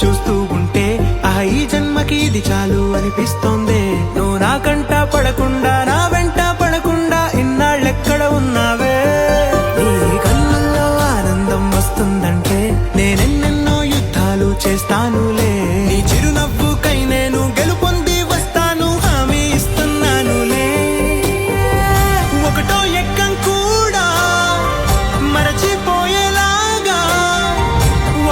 చూస్తూ ఉంటే ఈ జన్మకి ఇది చాలు అనిపిస్తోందే. నువ్వు నా కంట పడకుండా నా వెంట పడకుండా ఇన్నాళ్ళెక్కడ ఉన్నావే. నీ కళ్ళల్లో ఆనందం వస్తుందంటే నేనెన్నెన్నో యుద్ధాలు చేస్తానులే. నీ చిరునవ్వుకై నేను గెలుపొంది వస్తాను హామీ ఇస్తున్నానులే. ఒకటో ఎక్కం కూడా మరచిపోయేలాగా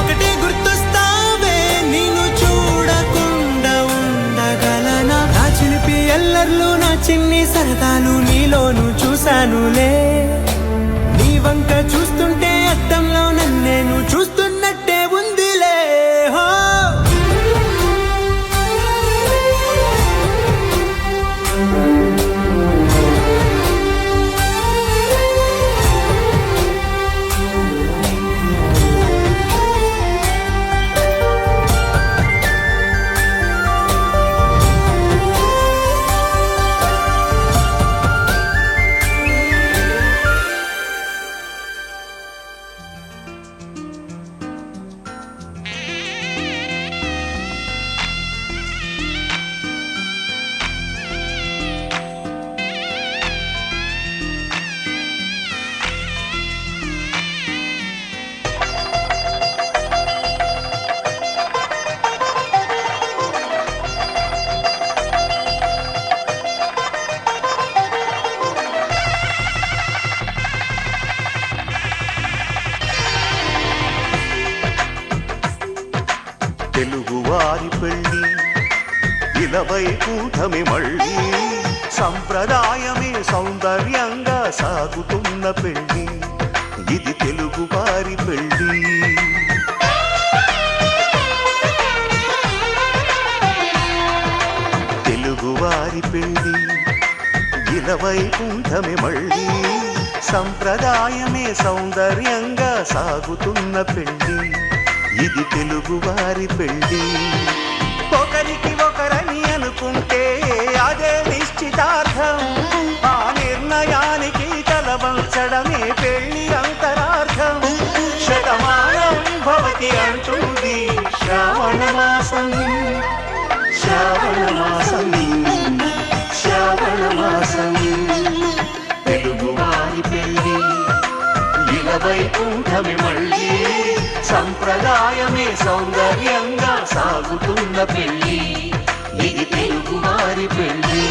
ఒకటే గుర్తొస్తావే. నేను చూడకుండా ఉండగలనా. నా చిలిపి ఎల్లర్లు నా చిన్ని సరదాలు నీలోను చూశానులే. నీ వంక చూస్తుంటే అద్దంలో నన్నేను చూస్తున్నట్టే ఉందిలే. హో తెలుగువారి పెళ్ళి ఇలవై కూటమి మళ్ళీ సంప్రదాయమే సౌందర్యంగా సాగుతున్న పెళ్ళి ఇది తెలుగువారి పెళ్ళి. తెలుగువారి పెళ్ళి ఇలవై కూటమి మళ్ళీ సంప్రదాయమే సౌందర్యంగా సాగుతున్న పెళ్ళి ఇది తెలుగువారి పెళ్ళి. ఒకరికి ఒకరని అనుకుంటే అదే నిశ్చితార్థం. ఆ నిర్ణయానికి తలవంచడమే పెళ్ళి అంతరార్థం. శతమానం భవతి అంటుంది శ్రావణ మాసం. శ్రావణ మాసం శ్రావణ మాసం తెలుగువారి పెళ్ళి ఇలవై కూటమి మళ్ళీ సంప్రదాయమే సౌందర్యంగా సాగుతున్న పెళ్ళి ఇది తెలుగువారి పెళ్ళి.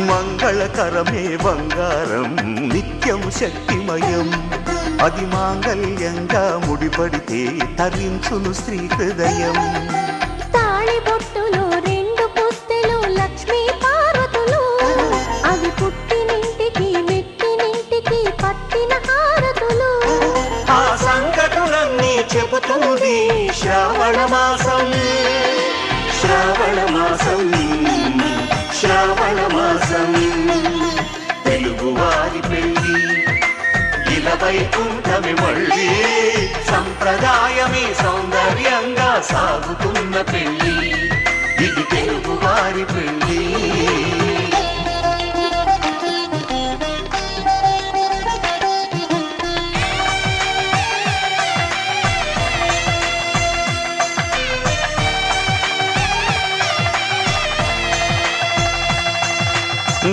మంగళకరమే బంగారం నిత్యం శక్తిమయం. అది మాంగళ్యంగా ముడిపడితే తరించును స్త్రీ హృదయం. తాళి బొట్టులో రెండు పుస్తెలు లక్ష్మీ పార్వతులు అవి పుట్టినింటికి మెట్టినింటికి పట్టిన హారతులు. ఆ సంకటులన్నీ చెబుతుంది శ్రావణ మాసం. శ్రావణ మాసం శ్రావణ మాసం తెలుగువారి పెళ్ళి ఇలవై కూటమి మళ్ళీ సంప్రదాయమే సౌందర్యంగా సాగుతున్న పెళ్ళి ఇది తెలుగువారి పెళ్ళి.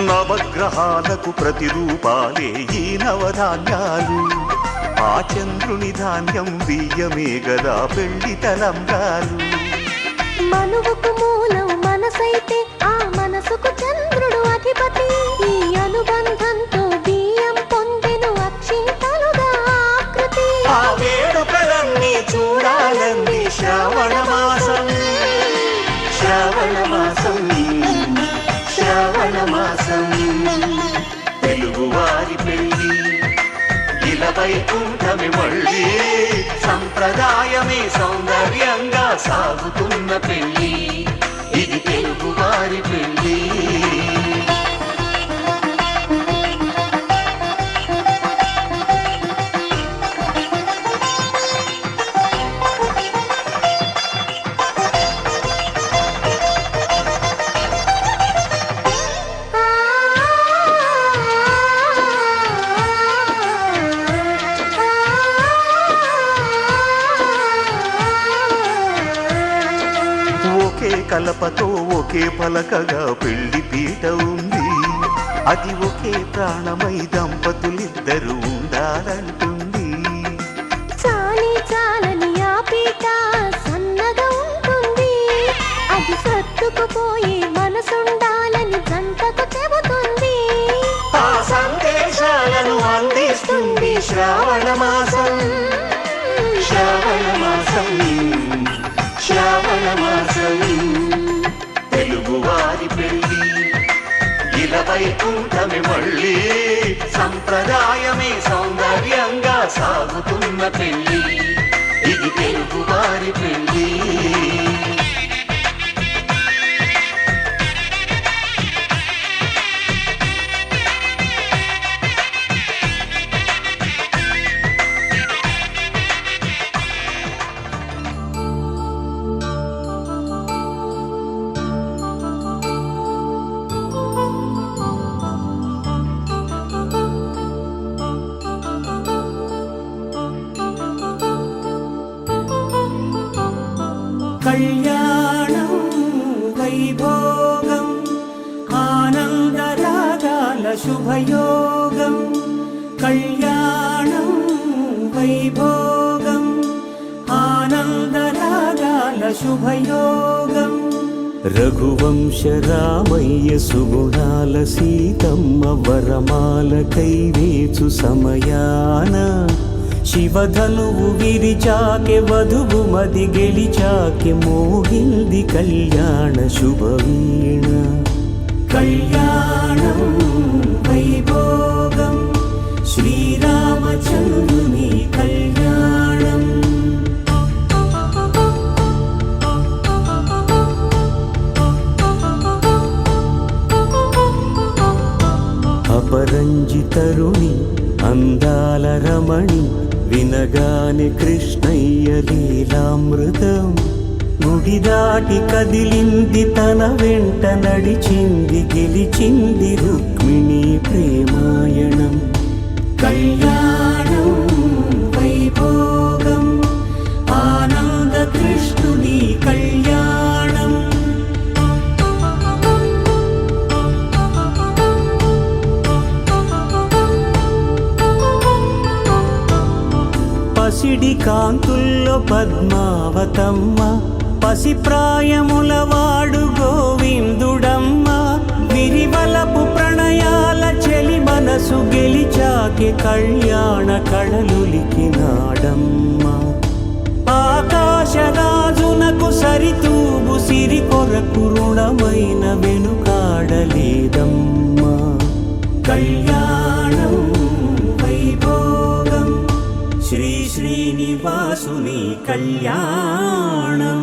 నవగ్రహాలకు ప్రతిరూపాలే ఈ నవధాన్యాలు. ఆ చంద్రుని ధాన్యం బియ్యమే గదా పెళ్లి తలంబ్రాలు. మనువుకు మూలం మనసైతే ఆ మనసుకు చంద్రుడు అధిపతి. ఈ అనుబంధంతో బియ్యం పొందెను అక్షింతలుగా ఆకృతి. ఆ వేడుకలన్నీ చూడాలంది శ్రావణ మాసం. శ్రావణ మాసం శ్రావణ మాసం తెలుగువారి పెళ్ళి ఇలవై కూటమి మళ్ళీ సంప్రదాయమే సౌందర్యంగా సాగుతున్న పెళ్లి, ఇది తెలుగువారి పెళ్లి. ఒకే కలపతో ఒకే పలకగా పెళ్లి పీట ఉంది, అది ఒకే ప్రాణమై దంపతులిద్దరూ ఉండాలంటుంది. చాలి చాలని ఆ పీట సన్నగా ఉంటుంది, అది సర్దుకుపోయే మనసుండాలని జంటకు చెబుతుంది. ఆ సందేశాలను అందిస్తుంది శ్రావణ మాసం, శ్రావణ మాసం, శ్రావణ మాసం. తెలుగువారి పెళ్లి ఇలా వైకుంఠమే మళ్ళీ, సంప్రదాయమే సౌందర్యంగా సాగుతున్న పెళ్లి, ఇది తెలుగువారి పెళ్లి. కళ్యాణం వైభోగం ఆనందరాగాల శుభయోగం, కళ్యాణం వైభోగం ఆనందరాగాల శుభయోగం. రఘువంశ రామయ్య సుగుణాల సీతమ్మ వరమాల కైవేచు సమయాన, శివధనువు విరిచాకె వధువు మది గెలిచాకె మోగింది కళ్యాణ శుభవీణ. కళ్యాణం వైభోగం శ్రీరామచంద్రుని కళ్యాణం. అపరంజి తరుణి అందాల రమణి, వినగానే కృష్ణయ్య లీలామృతం. గుడి దాటి కదిలింది తన వెంట నడిచింది, గెలిచింది రుక్మిణి ప్రేమాయణం. కళ్యాణం వైభోగం ఆనంద కృష్ణుని కళ్యాణం. పసిడి కాంతుల్లో పద్మావతమ్మ, పసిప్రాయముల వాడు గోవిందుడమ్మ. విరివలపు ప్రణయాల చెలి మనసు గెలిచాకె కళ్యాణ కళలులికినాడమ్మ. ఆకాశరాజునకు సరితూగు సిరి కొరకు రుణమైన వెనుకాడలేదమ్మా. కళ్యాణం వైభోగం శ్రీ శ్రీనివాసుని కళ్యాణం.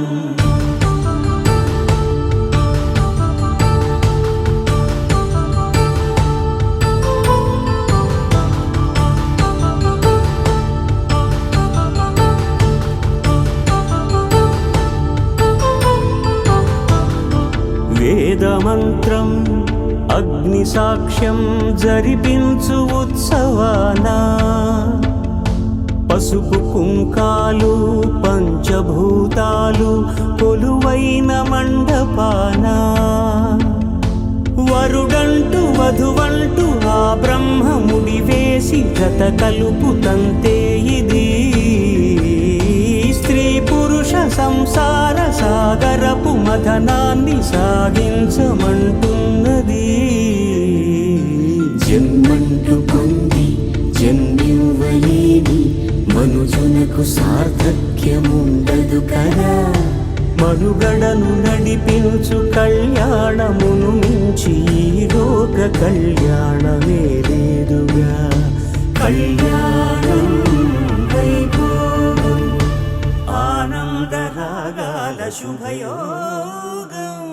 వేదమంత్రం అగ్ని సాక్ష్యం జరిపించు ఉత్సవానా, పసుపు కుంకాలు పంచభూతాలు కొలువైన మండపానా. వరుడంటూ వధువంటూ ఆ బ్రహ్మముడి వేసి జత కలుపు తంతే ఇది. స్త్రీ పురుష సంసార సాగరపు మథనాన్ని సాగించమంటున్నది. జన్మంటూ పొంది జన్మివ్వలేని మనుజునకు సార్థక్యముండదు కదా. మనుగడను నడిపించు కళ్యాణమును మించి ఈ లోక కళ్యాణమే లేదుగా. కళ్యాణం వైభోగం శుభయోగం.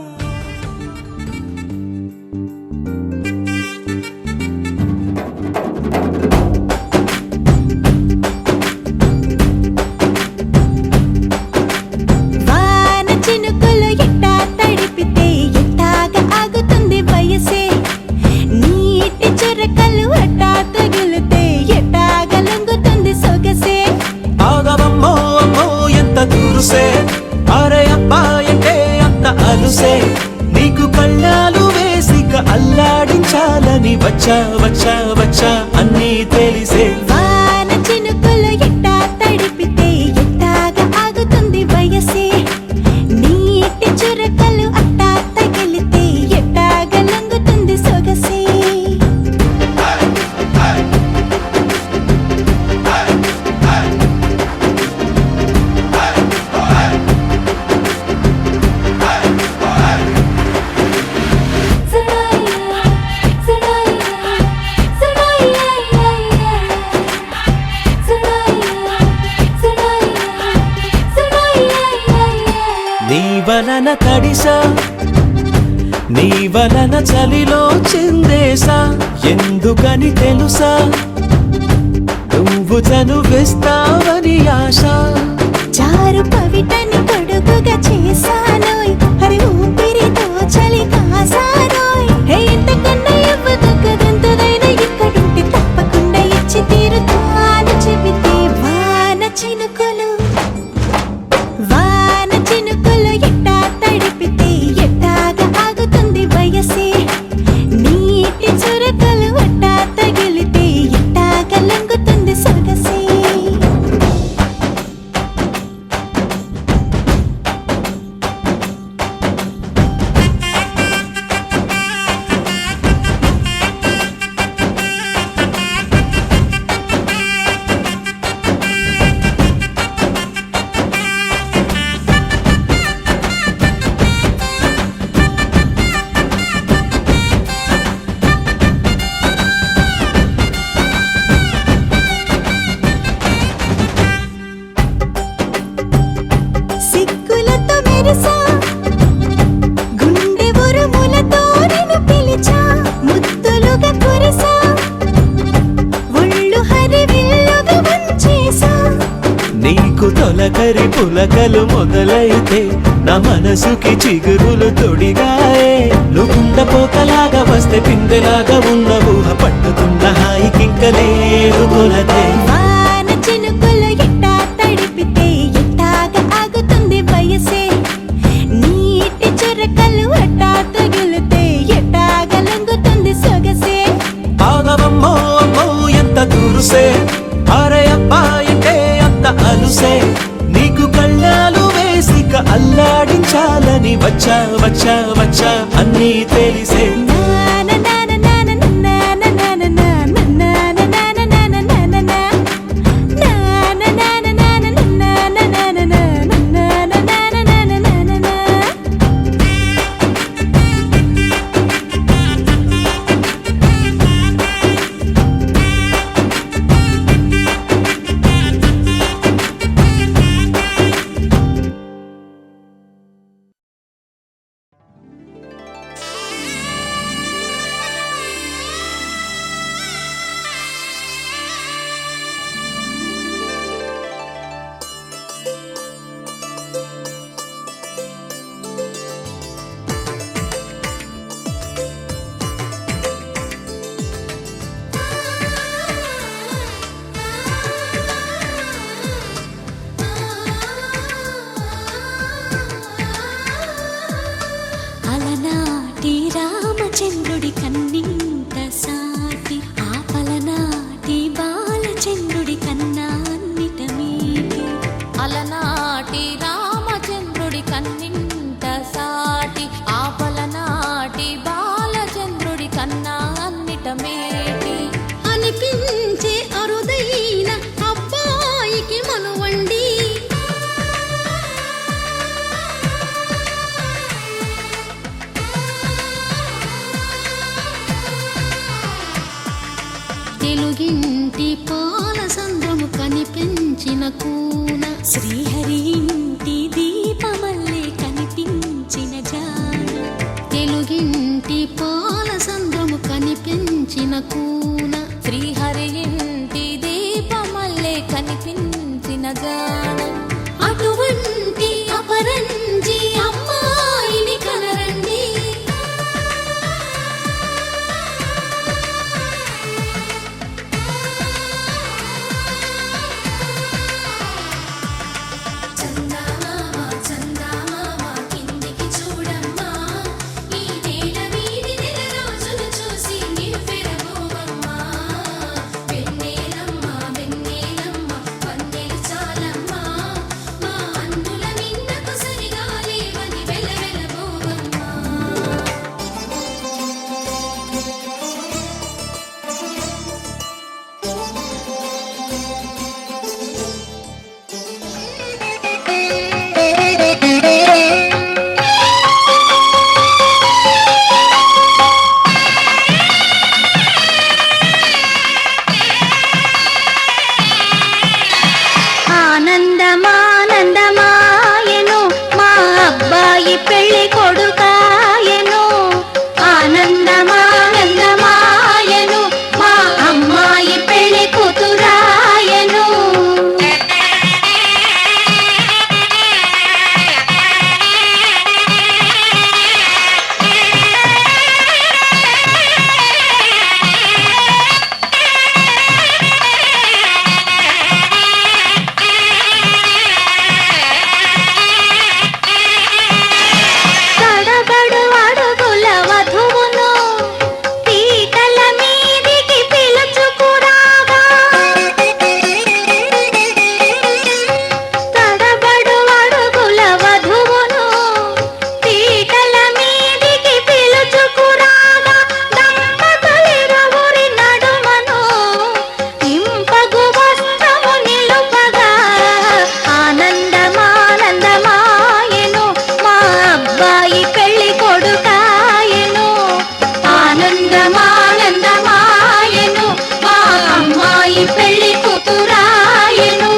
వాన చినుకులు ఎట్టా తడిపితే ఎట్టాగా ఆగుతుంది వయసే, నీటి చురకలు అట్టా తగిలితే ఎట్టాగా లొంగుతుంది సొగసే. ఆగవమ్మో అమ్మో ఎంత దురుసే, అరే అబ్బాయంటే అంత అలుసే, నీకు కళ్ళాలు వేసిక అల్లాడించాలని వచ్చా వచ్చా వచ్చా అన్నీ తెలిసే. వాన చినుకులు ఎట్టా తడిపితే ఎట్టాగా ఆగుతుంది వయసే, నీటి చురకలు అట్టా తగిలితే ఎట్టాగా లొంగుతుంది సొగసే. నీ వలన తడిసా, నీ వలన చలిలో చిందేసా, ఎందుకని తెలుసా నువ్వు చనువిస్తావని ఆశ. చారు పవిటని పొడుగుగా చేశానోయ్, హరి ఊపిరితో చలి కాసానోయ్. హే ఇంతకన్నా ఇవ్వదు కదంతదైనా ఇక్కడుంటే తప్పకుండా ఇచ్చి తీరుతాను చెబితే. వాన చినుకులు ఎట్టా తడిపితే ఎట్టాగా ఆగుతుంది వయసే, నీటి చురకలు అట్టా తగిలితే ఎట్టాగా లొంగుతుంది సొగసే. సిగ్గులతో మెరిసా, గుండె ఉరుములతో నిన్ను పిలిచా, ముద్దులుగా కురిసా, ఒళ్ళు హరివిల్లుగా వంచేసా. నీకు తొలకరి పులకలు మొదలైతే నా మనసుకి చిగురులు తొడిగాయే. నువ్వుండ పోకలాగా వస్తే పిందెలాగా ఉన్న ఊహ పట్టుకున్న హాయికింక లేదు కొలతే. వాన చినుకులు ఎట్టా తడిపితే ఎట్టాగా ఆగుతుంది వయసే, నీటి చురకలు అట్టా తగిలితే ఎట్టాగా లొంగుతుంది సొగసే. ఆగవమ్మో అమ్మో ఎంత దురుసే, అరే అబ్బాయంటే అంత అలుసే, నీకు కళ్ళాలు వేసిక అల్లాడించాలని వచ్చా వచ్చా వచ్చా అన్నీ తెలిసే. జాణ అటువంటి అపరంజి అమ్మాయిని కనరండి చందమామ చందమామ కిందికి చూడమ్మా ఈ నేల వీడి నెల రోజులు చూసి నివ్వెరబోవమ్మా వెన్నెలమ్మ వెన్నెలమ్మ వన్నెలు చాలమ్మా మా అన్నుల మిన్నకు సరిగా లేవని వెలవెలబోవమ్మా ఆనందమానందమాయను మా అబ్బాయి పెళ్లి కొడుకాయను ఆనందమానందమాయను మా అమ్మాయి పెళ్లి కూతురాయను తడబడు అడుగుల వధువును పీటల మీదికి పిలుచుకురాగా తడబడు అడుగుల వధువును పీటల మీదికి పిలుచుకురాగా దంపతులిరువురి నడుమను ఇంపగు వస్త్రము నిలుపగా ఆనందమానందమాయను మా అబ్బాయి పెళ్లి కొడుకాయను ఆనందమానందమాయను మా అమ్మాయి పెళ్లి కూతురాయను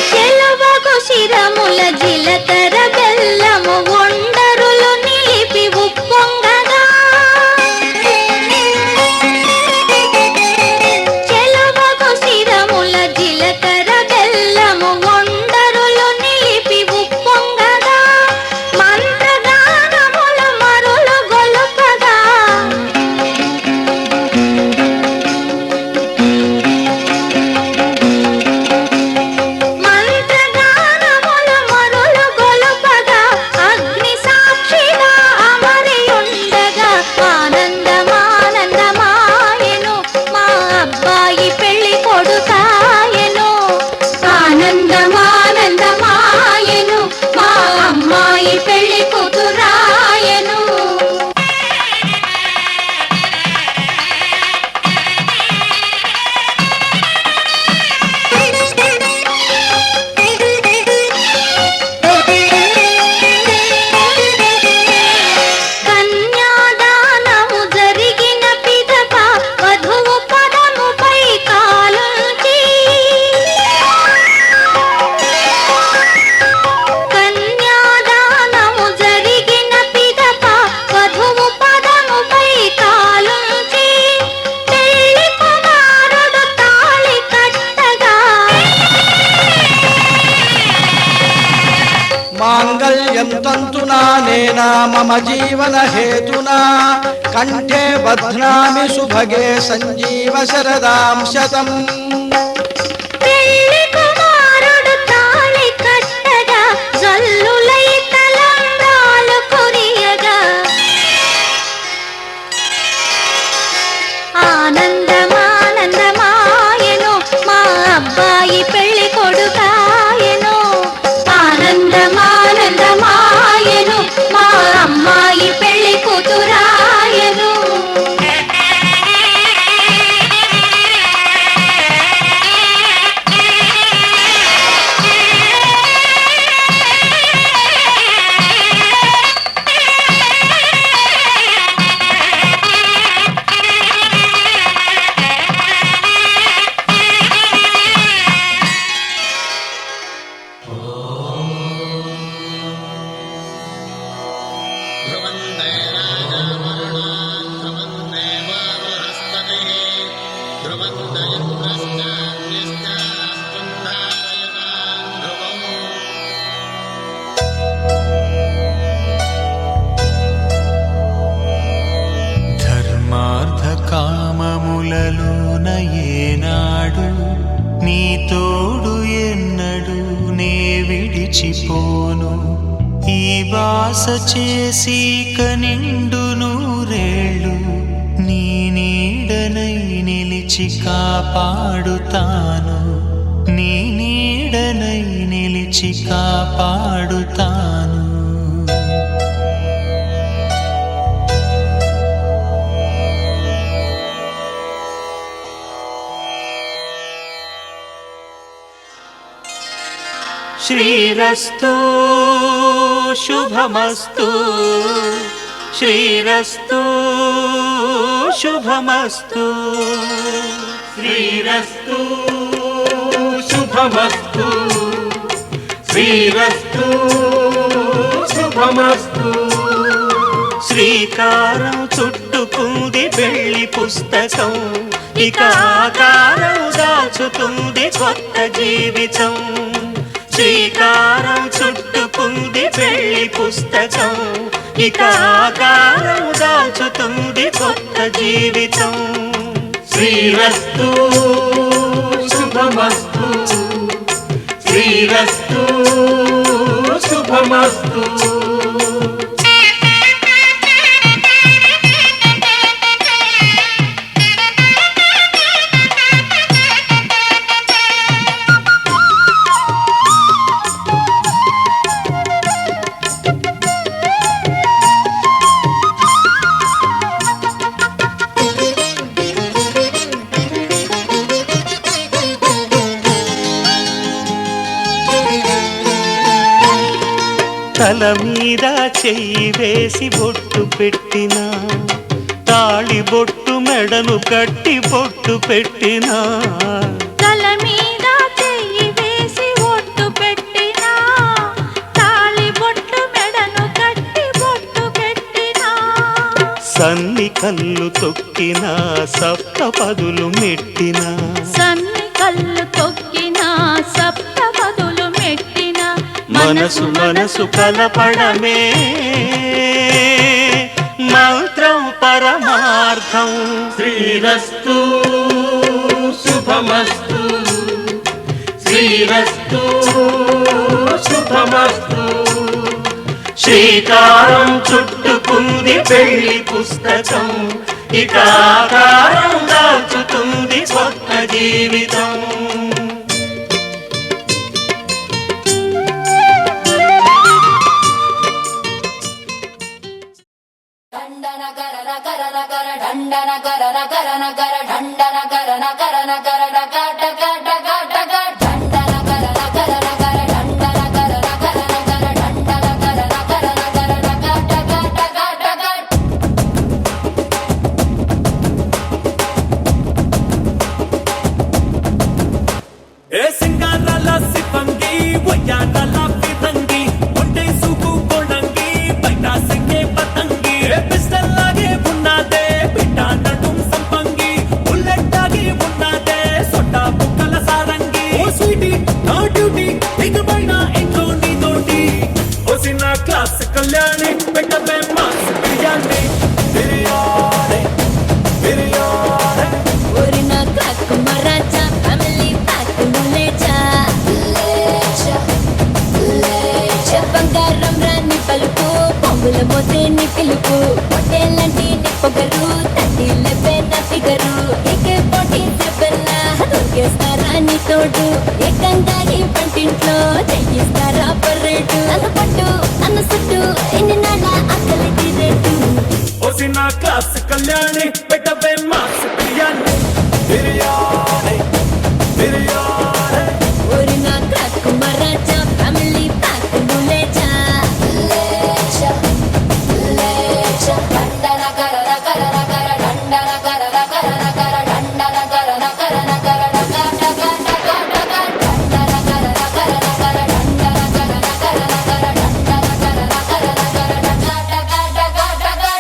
చెలువగు శిరముల జిలకర బెల్లము ఒండరులు నిలిపి ఉప్పొంగగా చెలువగు శిరముల జిలకర బెల్లము ఒండరులు నిలిపి ఉప్పొంగగా మంత్రగానముల మరులు గొలుపగా మంత్రగానముల మరులు గొలుపగా అగ్ని సాక్షిగా అమరి ఉండగా ఆనందమానందమాయను మా అబ్బాయి పెళ్లి కొడుకాయను ఆనందమానందమాయను మా అమ్మాయి పెళ్లి కూతురాయను కన్యాదానము జరిగిన పిదప వధువు పదముపై కాలుంచి కన్యాదానము జరిగిన పిదప వధువు పదముపై కాలుంచి పెళ్లి కుమారుడు తాళి కట్టగా మాంగళ్యం తంతునా నేనా మమ జీవన హేతునా కంఠే బధ్నామి సుభగే సంజీవ శరదాం శతం పెళ్లి కుమారుడు తాళి కట్టగా జల్లులై తలంబ్రాలు కురియగా ఆనందమానందమాయను మా అబ్బాయి పెళ్లి కొడుకాయను ఆనందమానందమాయను మా అమ్మాయి పెళ్లి కూతురాయను నీ తోడు ఎన్నడు నే విడిచిపోను ఈ బాస చేసి కనిండు నూరేళ్ళు నీ నీడనై నిలిచి కాపాడుతాను నీ నీడనై నిలిచి కాపాడుతాను శ్రీరస్తు శుభమస్తు శ్రీరస్తు శుభమస్తు శ్రీరస్తు శుభమస్తు శ్రీరస్తు శుభమస్తు శ్రీకారం చుట్టుకుంది వెళ్లి పుస్తకం ఇక ఆకారం దాచుతుంది కొత్త జీవితం శ్రీకారం చుట్టుకుంది వెళ్లి పుస్తకం ఇక ఆకారం దాచుతుంది కొత్త జీవితం శ్రీరస్తు శుభమస్తు శ్రీరస్తు శుభమస్తు తల మీద చెయ్యి వేసి బొట్టు పెట్టినా తాళి బొట్టు మెడను కట్టి బొట్టు పెట్టినా తల మీద చెయ్యి వేసి ఒట్టు పెట్టినా తాళి బొట్టు మెడను కట్టి బొట్టు పెట్టినా సన్ని కళ్ళు తొక్కినా సప్త పదులు మెట్టినా సన్ని కళ్ళు తొక్కినా సప్త పదులు మెట్టినా మనసు మనసు కలపడమే మంత్రం పరమార్థం శ్రీరస్తు శుభమస్తు శ్రీరస్తు శుభమస్తు శ్రీకారం చుట్టుకుంది పెళ్లి పుస్తకం ఇక ఆకారం దాచుతుంది కొత్త జీవితం ఏ సింగారాల సిప్పంగి వయ్యారాల ఫిరంగి ఒంటే సూపు కొడంగి బయట సంగే పతంగి ఏ పిస్టల్ లాగే ఉన్నదే బిడ్డ నడుం సంపంగి బుల్లెట్ లాగే ఉన్నదే సొట్ట బుక్కల సారంగి ఓ స్వీటీ నా డ్యూటీ ఇకపైన ఇంట్లో నీ తోటి ఓ సిన్న క్లాస్ కళ్యాణి పెట్టవే మాస్ బిర్యానీ బిర్యానీ బిర్యానీ ఓరిన కాకు మరాచా ఫ్యామిలీ ప్యాక్ లేచా బంగారం రాని పలుపు పొంగుల మోతే నీ పిలుపు పొట్టేలంటి నీ పొగరు తట్టి లెబ్బే నా ఫిగరు ఏకే పోటీ చెప్పల్లా దొరికేస్తారా నీ తోడు ఏకంగా ఈ పంటింట్లో చెయ్యిస్తారా పర్రేటు నన్ను పట్టు నన్ను సుట్టు ఎన్ని నాళ్ళ అక్కలి తీరేటు ఓ సిన్న క్లాస్ కళ్యాణి పెట్టవే మాస్ బిర్యానీ బిర్యానీ బిర్యానీ ఓరిన కాకు మరాచా ఫ్యామిలీ ప్యాక్ లేచా దండన కరన కరన కర దండన కరన కరన కర దండన కరన కరన కర దండన కరన కరన కర దండన కరన కరన కర దండన కరన కరన కర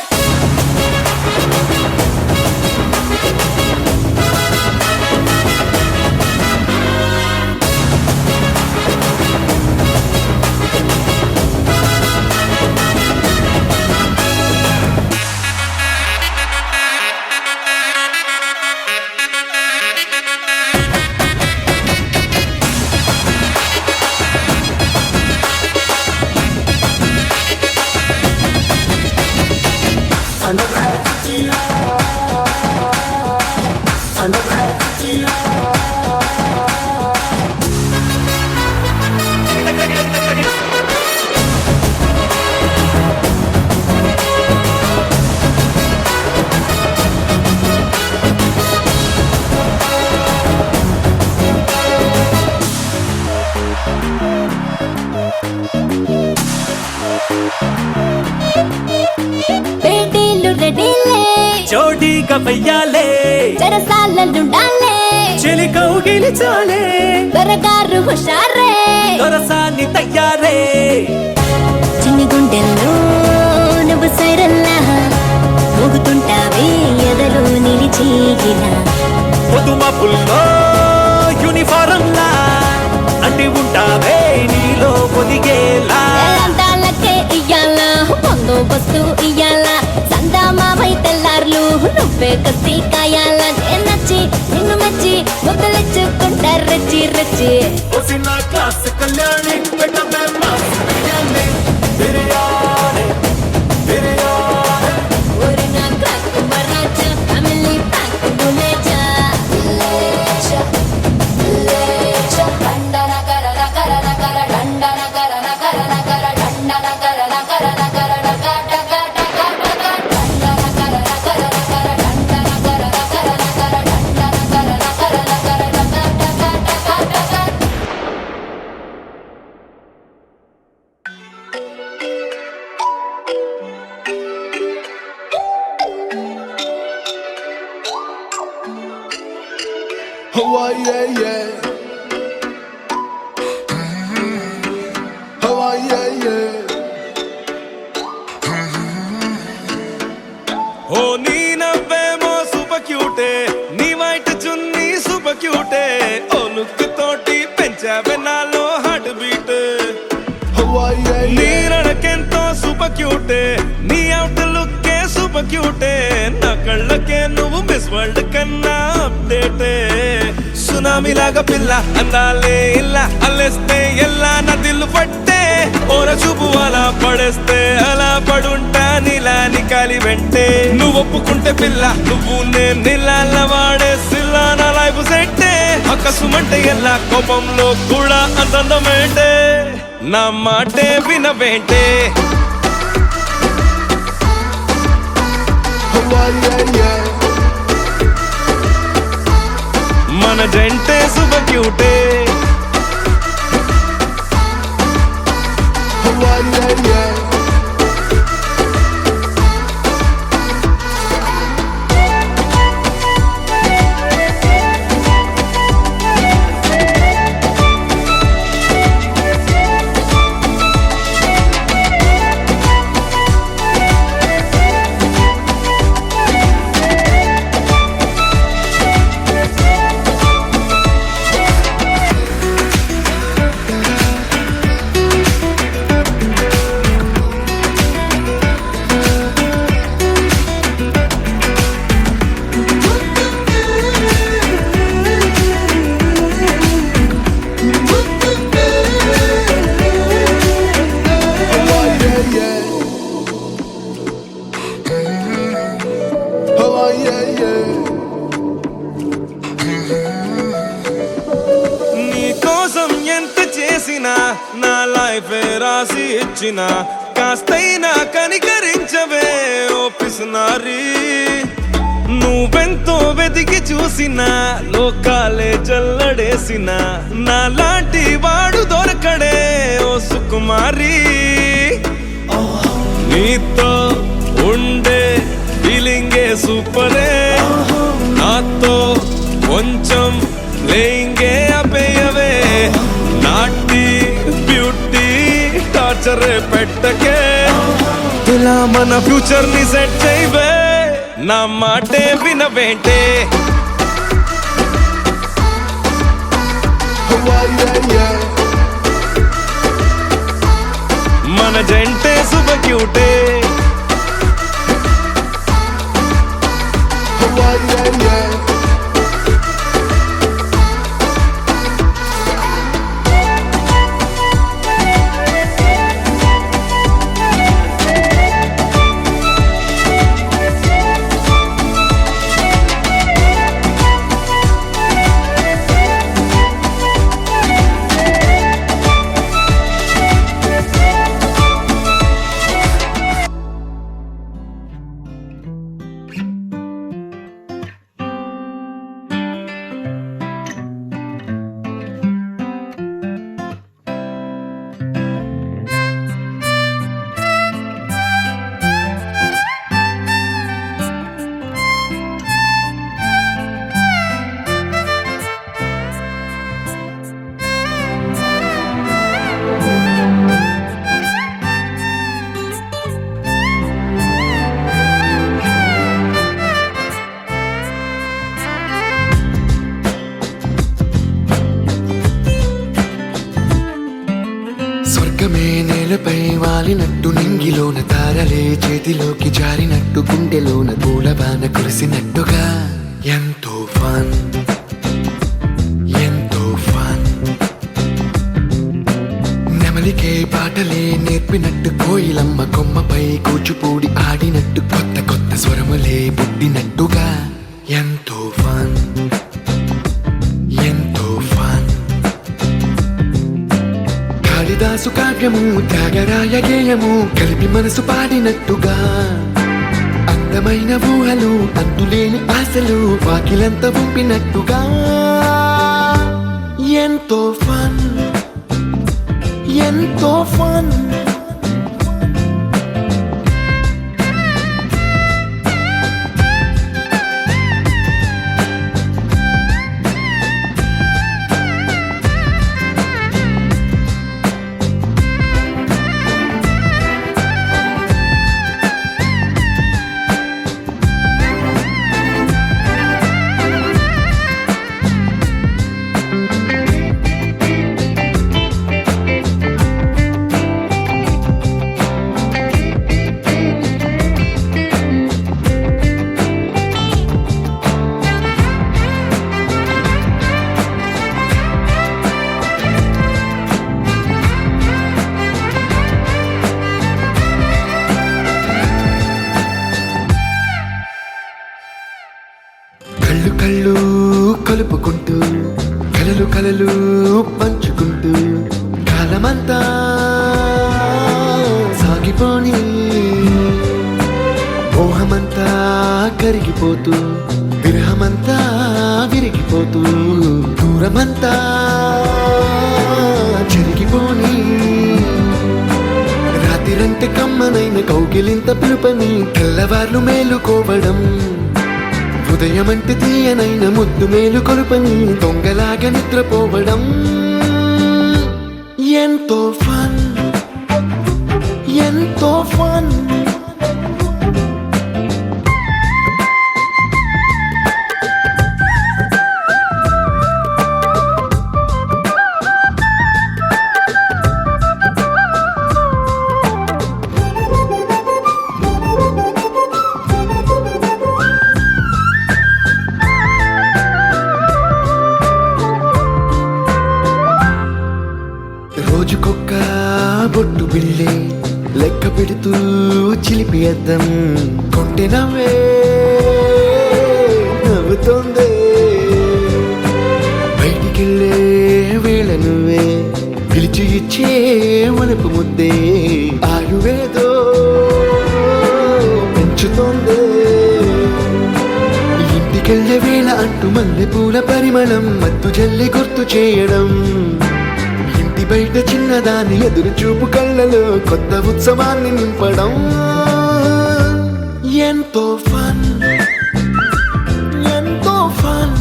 జోడీగా వెయ్యాలే చెరసాలలుండాలే చెలి కౌగిలి చాలే దొరగారు హుషారే దొరసాని తయ్యారే చిన్ని గుండెల్లో నువ్వు సైరల్లా మోగుతుంటావే ఎదలో నిలిచి ఇలా పొదుమపుల్లో యూనిఫారం లా అంటి ఉంటావే నీలో పొదిగేలా అందాలకే ఇయ్యాల బందోబస్తు ఇయ్యాల సందామావై తెల్లార్లు నువ్వే కసి కాయాల నచ్చి నిన్ను మెచ్చి ముద్దలిచ్చుకుంటా రచ్చి రచ్చి ఒసిన క్లాస్ కళ్యాణి పెట్టమే మాస్ కళ్యాణి బిర్యానీ బిర్యానీ ஒரு நாள் காக்கு மராஜா ஃபேமிலி பேக் டுலேஜா லேஜா லேஜா டண்டன கரன கரன கர டண்டன கரன கரன கர டண்டன கரன கரன கர டக டக டக டக டண்டன கரன கரன கர டண்டன கரன கரன கர டண்டன கரன கரன கர டக டக டக டக Oh, yeah, yeah. Oh, yeah, yeah. ఓ నీ నవ్వేమో సూపర్ క్యూటే నీ వైట్ చున్నీ సూపర్ క్యూటే ఓ లుక్ తోటి పెంచావే నాలో హార్ట్ బీట్ Oh, yeah, నీ yeah. నడకెంతో సూపర్ క్యూటే నీ అవుట్ లుక్కే సూపర్ క్యూటే నా కళ్ళకే నువ్వు మిస్ వరల్డ్ కన్నా అప్డేటే సునామీ లాగా పిల్ల అందాలే ఇలా అల్లేస్తే ఎల్లా నా దిల్లు పట్టే ఓర చూపు అలా పడేస్తే అలా పడుంటా నీలా నికాలి వెంటే నువ్వు ఒప్పుకుంటే పిల్ల నువ్వు నేను ఇలా వాడేసిల్లా నా లైఫ్ సెట్టే అక్కసుమంటే ఎలా కోపంలో కూడా అంతందమేంటే నా మాటే వినవేంటే Oh, yeah, yeah. మన జంటే సూపర్ క్యూటే Oh, yeah, yeah. నీ కోసం ఎంత చేసినా నా లైఫ్ రాసి ఇచ్చిన కాస్తైనా కనికరించవే ఓ పిసినారి నువ్వెంతో వెతికి చూసిన లోకాలే జల్లడేసిన నా లాంటి వాడు దొరకడే ఓ సుకుమారి నీతో ఉండే ఫీలింగే సూపరే నాతో కొంచెం లేంగే అపేయవే నాటి బ్యూటీ టార్చర్ పెట్టకే ఇలా మన ఫ్యూచర్ ని సెట్ చేయవే నా మాటే వినవేంటే Oh, yeah, yeah. మన జంటే సూపర్ క్యూటే Oh, yeah, yeah. మేఘమే నేలపై వాలినట్టు నింగిలోన తారలే చేతిలోకి జారినట్టు గుండెలోన పూలబాన కురిసినట్టుగా ఎంతో ఫన్ ఎంతో ఫన్ నెమలికే పాటలే నేర్పినట్టు కోయిలమ్మ కొమ్మపై కూచిపూడి ఆడినట్టు కొత్త కొత్త స్వరములే పుట్టినట్టుగా ఎంతో ఫన్ ఎంతో ఫన్ కాళిదాసు కావ్యము త్యాగరాయ గేయము కలిపి మనసు పాడినట్టుగా అందమైన ఊహలు అంతులేని ఆశలు వాకిలంత పంపినట్టుగా ఎంతో ఫన్ ఎంతో ఫన్ కళ్ళు కళ్ళు కలుపుకుంటూ కలలు కలలు పంచుకుంటూ కాలమంతా సాగిపోని మోహమంతా కరిగిపోతూ విరహమంతా విరిగిపోతూ దూరమంతా జరిగిపోని రాత్రిరంటే కమ్మనైన కౌగిలింత పిలుపని తెల్లవార్లు మేలుకోవడం ఉదయమంటే తీయనైన ముద్దు మేలు కొలుపని దొంగలాగా నిద్రపోవడం ఎంతో ఫన్ ఎంతో ఫన్ రోజుకొక్క బొట్టు బిళ్ళే లెక్క పెడుతూ చిలిపి అద్దం కొంటె నవ్వే నవ్వుతోందే బయటికెళ్ళే వేళ నువ్వే పిలిచి ఇచ్చే వనపు ముద్దే ఆయువేదో పెంచుతోందే ఇంటికెళ్ళే వేళ అంటూ మల్లె పూల పరిమళం మత్తు జల్లి గుర్తు చేయడం బయట చిన్నదాని ఎదురు చూపు కళ్ళలో కొత్త ఉత్సవాన్ని నింపడం ఎంతో ఫన్ ఎంతో ఫన్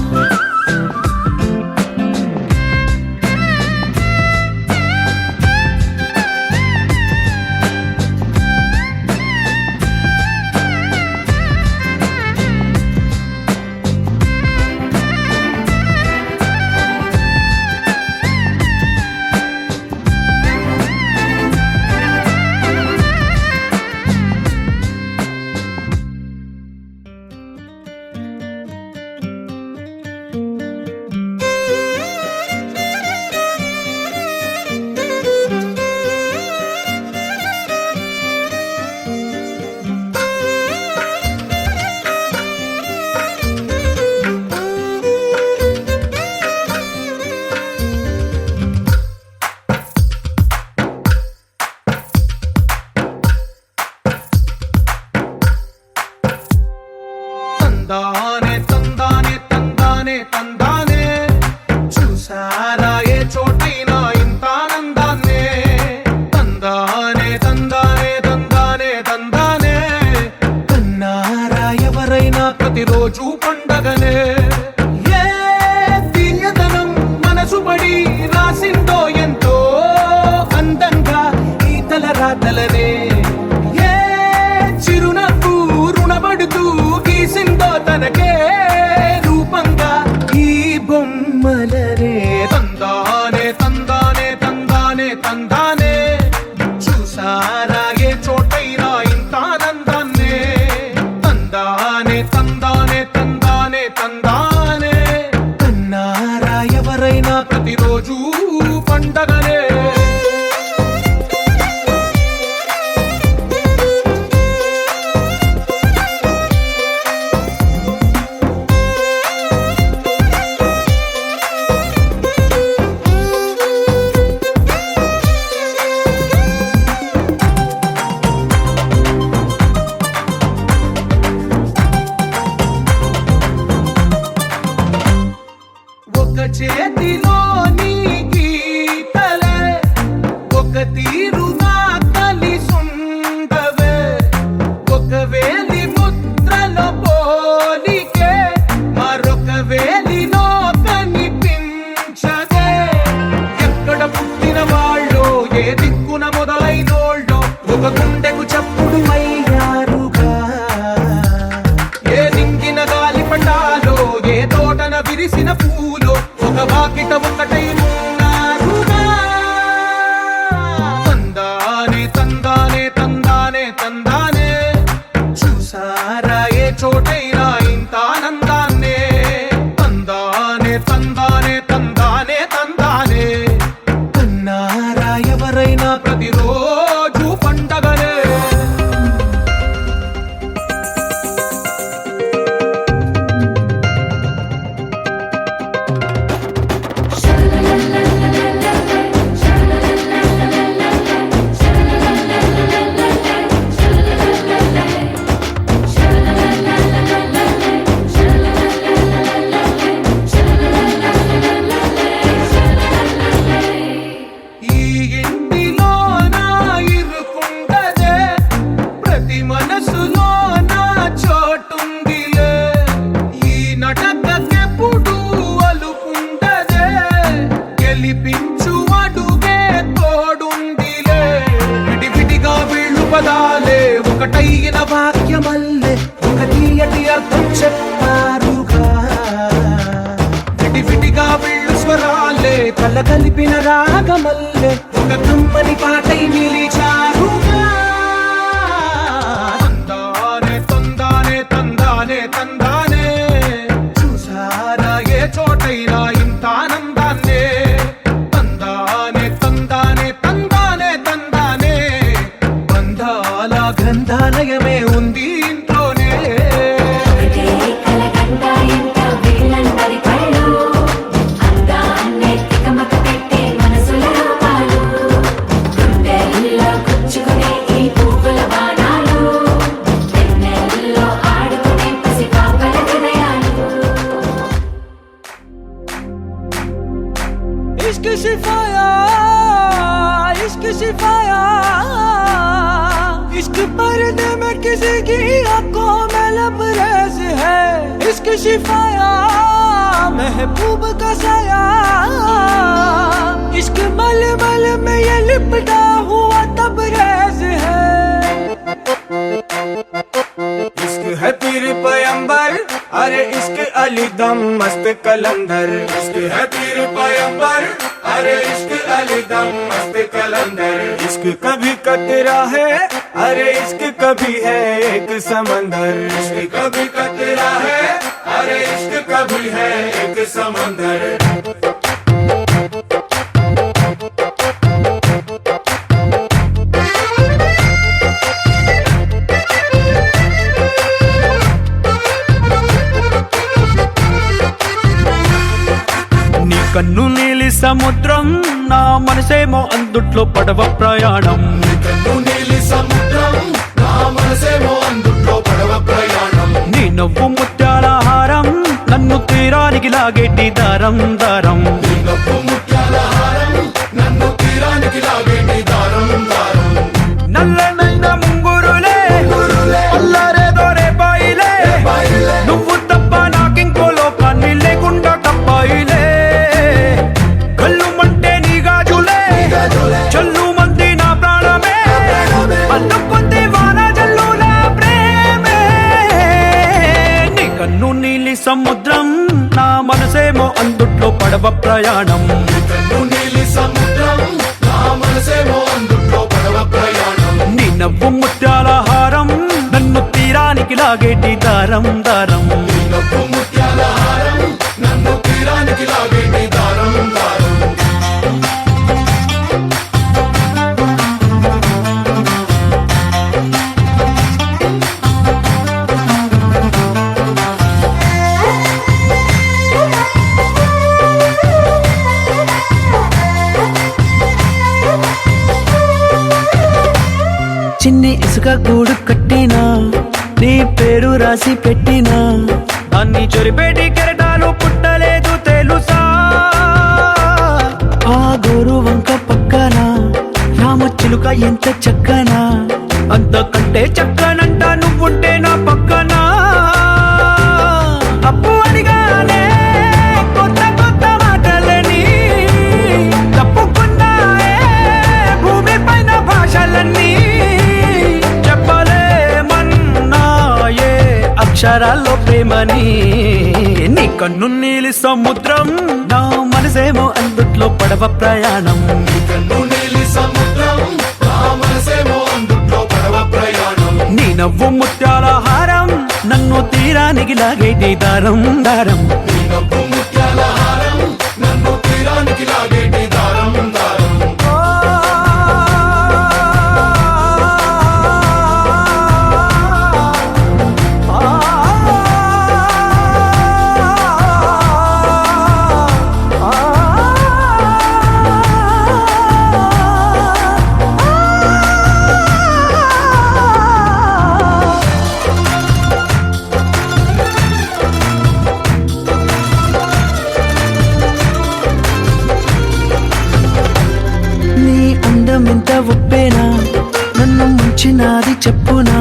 తందానే తందానే తందానే తందానే చూసారా ఏ చోటైనా ఇంత ఆనందాన్నే తందానే తందానే తందానే తందానే కన్నారా ఎవరైనా ప్రతిరోజు పండగనే ఏ తీయదనం మనసు పడి రాసిందో ఎంతో అందంగా ఈ తలరాతలనే ఏ చిరునవ్వు రుణపడుతూ గీసిందో తనకే రూపంగా ఈ బొమ్మలనే తందానే తందానే పండగనే ఒక చేతిలోని గీతలే ఒక తీరుగా కలిసుండవే ఒక వేలి ముద్రల పోలికే మరొక వేలిలో కనిపించదే ఎక్కడ పుట్టిన వాళ్ళో ఏ దిక్కున మొదలైనోళ్ళో ఒక గుండెకు చప్పుడు అయ్యారుగా ఏ నింగిన గాలి పండాలో ఏ తోటన విరిసిన పూలో ఒక వాకిట ఒకటై ఉన్నారుగా తందానే తందానే తందానే తందానే చూసారా ఏ చోటైనా ఇంత ఆనందాన్నే తందానే తందానే తందానే తందానే కన్నారా ఎవరైనా ప్రతిరోజు పండగనే ఈ ఇంటిలో నా ఇరుకుండదే ప్రతి మనసులో నా చోటుందిలే ఈ నటకెప్పుడు అలుపుండదే గెలిపించు అడుగే తోడుందిలే విడివిడిగా వీళ్ళు పదాలే ఒకటైన వాక్యమల్లే ఒక తీయటి అర్థం చెప్పారుగా విడివిడిగా వీళ్ళు స్వరాలే కల కలిపిన రాగమల్లే ఒక కమ్మని పాటై నిలిచారుగా తందానే తందానే తందానే తందానే చూసారా ఏ చోటైనా ఇంత ఆనందాన్నే తందానే తందానే తందానే తందానే బంధాల గ్రంథాలయమే ఉంది ఇంట్లోనే కలకండ ఎంత వీళ్ళందరి కళ్ళు అందాన్నే తికమక పెట్టే మనసుల రూపాలు గుండెల్లో గుచ్చుకునే ఈ పువ్వుల బాణాలు వెన్నెల్లో ఆడుకునే పసిపాపల హృదయాలు इश्क सिफाया इश्क सिफाया इश्क पर्दे में किसी की आंखों में लबरेज है इश्क सिफाया महबूब का साया इश्क मलमल में ये लिपटा हुआ तबरेज है इश्क है पीर पैगंबर अरे इश्क अली दम मस्त कलंदर इश्क है पीर पैगंबर अरे इश्क अली दम मस्त कलंदर इश्क कभी कतरा है अरे इश्क कभी है एक समंदर इश्क कभी कतरा है अरे इश्क कभी है एक समंदर నీ కన్ను నీలి సముద్రం నా మనసేమో అందుట్లో పడవ ప్రయాణం నీ నవ్వు ముత్యాల హారం నన్ను తీరానికి లాగేటి దారం దారం నల్లనైన ముంగురులే అల్లారేదో రేపాయిలే నువ్వు తప్ప నాకింకో లోకాన్ని లేకుండా తప్పాయిలే కళ్ళు మంటే నీ గాజులే చల్లు మంది నా ప్రాణమే అందుకుంది వాన జల్లుల ప్రేమే నీ కన్ను నీలి సముద్రం నా మనసేమో అందుట్లో పడవ ప్రయాణం నీ నవ్వు ముత్యాల హారం నన్ను తీరానికి లాగేటి దారం దారం నన్ను తీరానికి లాగేటి దారం దారం చిన్ని ఇసుక గూడు కట్టినా నీ పేరు రాసి పెట్టినా దాన్ని చొరిపేటి కెరటాలు పుట్టలేదు తెలుసా ఆ గోరు వంక పక్కన రామచిలుక ఎంత చక్కనా అంతకంటే చక్కనంట నువ్వుంటే నా పక్కన అప్పు అడిగానే కొత్త కొత్త మాటలని తప్పుకున్నాయే భూమి పైన భాషలన్నీ చెప్పలేమన్నాయే అక్షరాల్లో ప్రేమని నీ కన్ను నీలి సముద్రం నా మనసేమో అందుట్లో పడవ ప్రయాణం నీ నవ్వు ముత్యాల హారం నన్ను తీరానికి లాగేటి దారం దారం ఎంత ఒప్పేనా నన్ను ముంచినాది చెప్పునా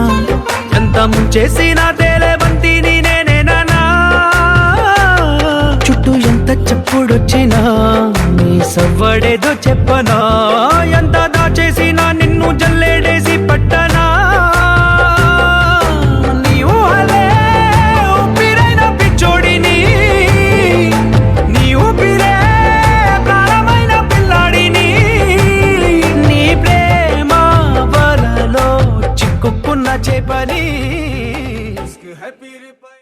ఎంత ముంచేసినా తేలేవంతి నేనేనా చుట్టూ ఎంత చెప్పుడొచ్చినా నీ సవ్వడేదో చెప్పనా ఎంత దాచేసినా